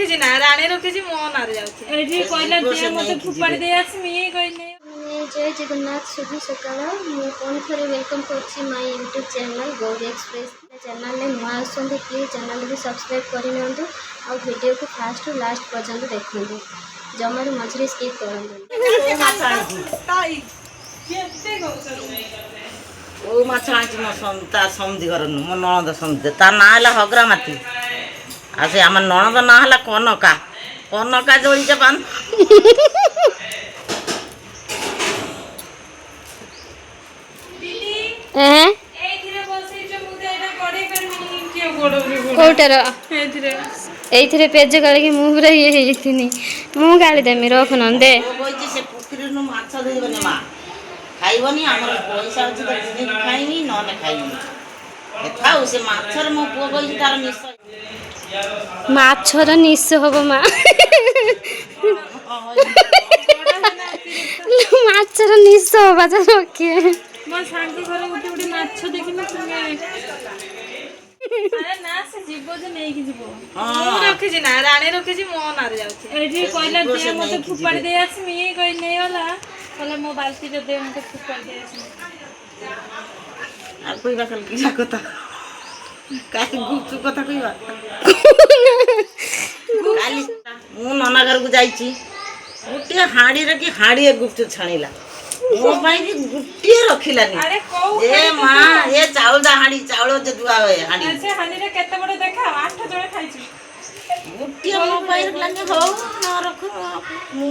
ରଖିଛି ନା ରାଣୀ ରଖିଛି ମୋ ନାଁରେ ଯାଉଛି ଏଇଠି କହିଲା ଦେ ମତେ ଫୁପାଡ଼ି ଦେଇ ଆସିମି କହିଲେ। ଜୟ ଜଗନ୍ନାଥ शुभ सकाळ पुणी थे वेलकम कर my YouTube channel Gauri express channel में नुआ आसुँच प्लीज चैनल को सब्सक्राइब करनी और वीडियो को फास्ट टू लास्ट पर्यंत देखते जमार मझे स्किप कर समझी घर मो नणद समझे ता ना है हगरामाती आ से आम नणद ना है कनका कनका जोड़ी पान कौटार ये पेज गाड़ी मु पूरा ये मु गाड़ी देमी रख न दे से पुखरी माछ देबनी माँ खाइबनी आमर पैसा अच्छी तो खाइनी न खाइनी खाऊ से माछर मो पुओ कही तार निश माछर निश हम माँ माछर निश हवा तो रखे मो सांग घर गोटे गोटे माछ देखी ना से जीव जे नहीं की जीव मु रखिछि ना राणी रखिछि मो नारे जाउछि एठी कहला दे मते फुपाड़ी दे आसमी कहि नै होला कहला मो बाल्टी रे दे मते फुपाड़ी दे आसमी आ कोइबा कल की कथा काहे गुपचु कथा कइबा काली मु नना घर को जाईछि गुटे हाड़ी रे की हाड़ी गुपचु छाणीला मो भाई की गुटिए रखिलानी अरे को ए मां ए चावल दा हाड़ी चावल जे दुआ होए हाड़ी से हाड़ी रे केते बडे देखा 8 जण खाइछु गुटिए मो भाई रखलानी हो न रख मु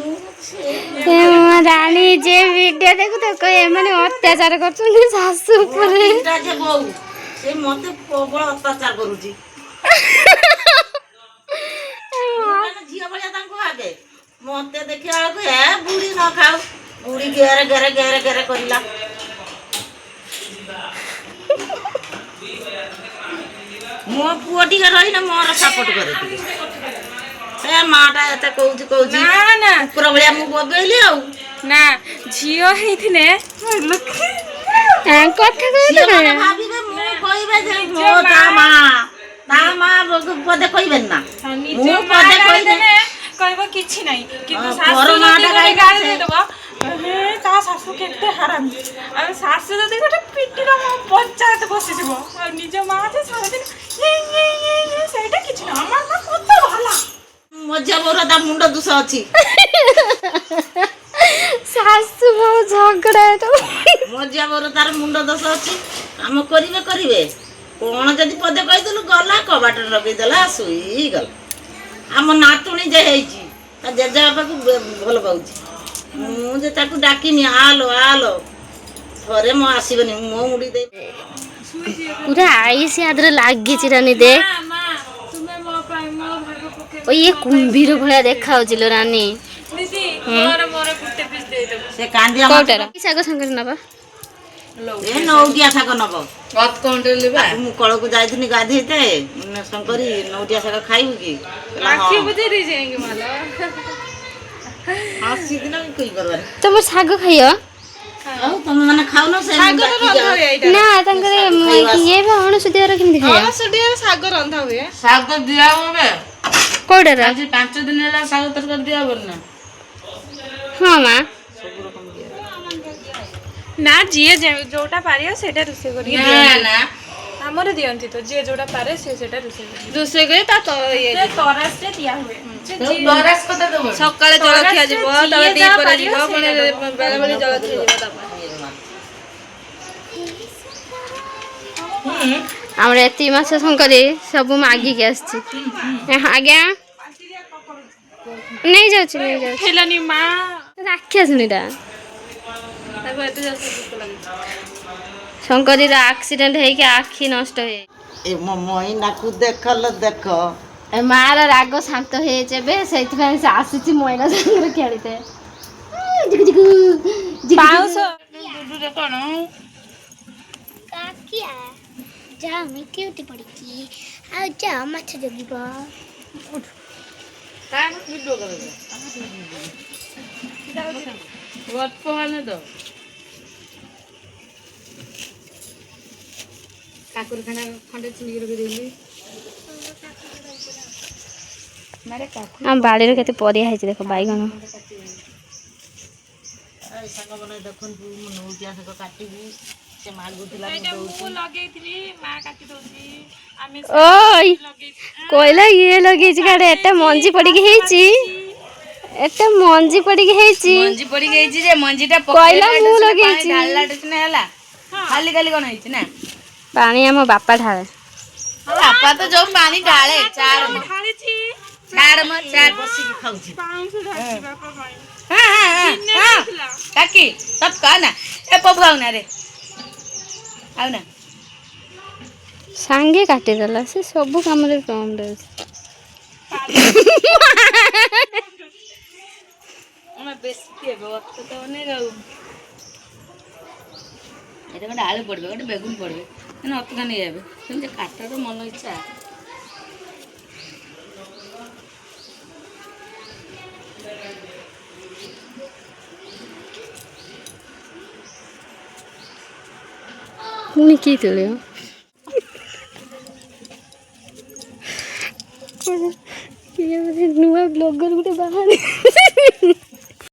रानी जे वीडियो देखु तो कोई माने अत्याचार करछन सासु ऊपर जे बहु से मते प्रबल अत्याचार करूची माने झिया बलिया तांको आगे मते देखिया को ए बुढ़ी न खाऊ बुढ़ी गेरे गेरे गेरे गेरे करिला मो पुओटी के रही ना मोर सपोर्ट करे से माटा एते कहूची कहूची ना ना कुकुर भलिया मु बगैली आ ना झियो हेथिने लखी कथा से माने भाबिबे मु कहिबे जे मो ता मां पदे कहिबेन ना मु पदे कहिबे कहबो किछि नै किंतु सासु माटा गाली दे देबो हे ता सासु केते हरामी आ सासु जदी गोटे पिटिला पंचायत बसि जीवो आ निज मां जे सारा दिन ये सेटा किछि ना हमर ना कत भाला मजा मोरा दा मुंड दुस अछि सासु बहु झगड़ा तो मजा मोरा तार मुंड दोष अछि काम करिवे करिवे कोन जदी पदे कहिदलु गला कबाट लगे देला सुई गल हम नातुणी जे हेची ता जेजा बाबा को भल पाउची मु जे ताकू डाकिनी आलो आलो थरे मो आसीबनी मो मुडी दे पूरा आईस याद रे लागी चिरानी दे मां तुमे मो भाग पके ओ ये कुंभीर भलिया देखा होजिलो रानी दीदी मोर कुटे पीस दे देबो से कांदिया कोटार की साग संगर नबा ए नौटिया साग नबो बात कोंडे लेबा मु कळ को जाइथिनी गाधेते शंकरी नौटिया साग खाइबु की आखी बुझे दी जाएंगे माला हासी दिन कोई करबार तुम साग खाइयो औ तुम माने खाउ न से साग रंधा हुए एटा ना तंकर ये भी अण सुदियार केमति खाइयो हां सुडिया साग रंधा हुए साग दिया होबे कोटार आज 5 दिन होला साग तरकारी दिया बन्ना हां मां ना जिए जोटा पारियो सेटा रुसे करी ना ना हमर दियंती तो जे जोटा पारे से सेटा रुसे करे ता तो ये तरास रे दिया हुए बरस कत देबो सकाळे जलखिया जीवो तबे दी पर जीवो पुनी बेले बेले जलखिया जीवो तबे हमरा एती मास शंकरी सब मागी के आछि आज्ञा नहीं जाउछि हेलानी मां राख्या सुनिरा तबे एते जस दुख लागे शंकरी रा एक्सीडेंट है के आखी नष्ट है ए मो मोइना को देखल देख ए मार राग शांत है जेबे सेति से आसीछि मोइना संग खेलिते जिगु जिगु पाउस दुदु रे कोन काकिया जा मिठी उठी पड़की आ जा माछ जगिबा का वीडियो करे व्हाट पहले दो काकुर खाना खंडे चिनी रखि देली ଆମ ବାଡ଼ିରେ କେତେ ପରିବା ହେଇଛି ଦେଖ ବାଇଗଣ ଶାଗ ବନେଇ ଦେଖନ୍ତୁ ମୁଁ ନଉଟିଆ ଶାଗ କାଟିବି ସେ ମାଗୁଥିଲା ମୁଁ ଏଇଟା ଦଉଛି। ମୁଁ ଲଗେଇଥିଲି ମା କାଟି ଦଉଛି ଆମେ ଓଇ ଲଗେଇଛୁ କହିଲା ଇଏ ଲଗେଇଛି କାଡେ ଏତେ ମଞ୍ଜି ପଡିକି ହେଇଛି ଏତେ ମଞ୍ଜି ପଡିକି ହେଇଛି ମଞ୍ଜି ପଡିକି ହେଇଛି ଯେ ମଞ୍ଜିଟା କହିଲା ପକେଇଲା ମୁଁ ପାଣି ଲଗେଇଛି ଢାଳିଲାଠୁ ସିନା ହେଲା। ଖାଲି ଖାଲି କଣ ହେଇଛି ନା? ପାଣି ଆମ ବାପା ଢାଳେ ବାପା ତ ଯୋଉ ପାଣି ଢାଳେ ଚାର ଢାଳିଛି ବସିକି ଖାଉଛି। ପାଉଁଶ ଢାଳିଛି ବାପା ପାଇଁ କାକି ତତ କହ ନା ଏ ପବୁ ଆଉ ନା ରେ ଆଉ ନା ସାଙ୍ଗେ କାଟିଦେଲା ସେ ସବୁ କାମରେ କମ୍ ରହୁଛି ଆମେ ବେଶୀ ହେବ ଅତ ତ ଅନେକ ଆଉ এটা ଗୋଟେ ଆଳୁ ପଡ଼ିବେ ଗୋଟେ ବେଗୁନ ପଡ଼ିବେ ମାନେ ଅତକା ନେଇଯାବେ ସେମିତି କାଟର ମନ ଇଚ୍ଛା ପୁଣି କିଏ ତୋଳିବ କିଏ ନୂଆ ବ୍ଲଗର ଗୋଟେ ବାହାରେ